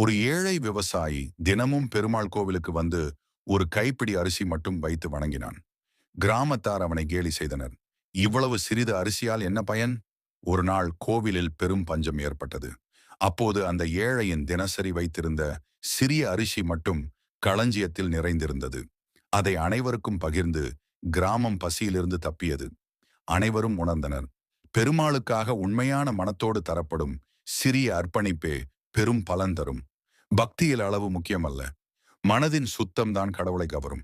ஒரு ஏழை விவசாயி தினமும் பெருமாள் கோவிலுக்கு வந்து ஒரு கைப்பிடி அரிசி மட்டும் வைத்து வணங்கினான். கிராமத்தார் அவனை கேலி செய்தனர். இவ்வளவு சிறிது அரிசியால் என்ன பயன்? ஒரு நாள் கோவிலில் பெரும் பஞ்சம் ஏற்பட்டது. அப்போது அந்த ஏழையின் தினசரி வைத்திருந்த சிறிய அரிசி மட்டும் களஞ்சியத்தில் நிறைந்திருந்தது. அதை அனைவருக்கும் பகிர்ந்து கிராமம் பசியிலிருந்து தப்பியது. அனைவரும் உணர்ந்தனர். பெருமாளுக்காக உண்மையான மனத்தோடு தரப்படும் சிறிய அர்ப்பணிப்பே பெரும் பலன் தரும். பக்தியில் அளவு முக்கியமல்ல, மனதின் சுத்தம்தான் கடவுளை கவரும்.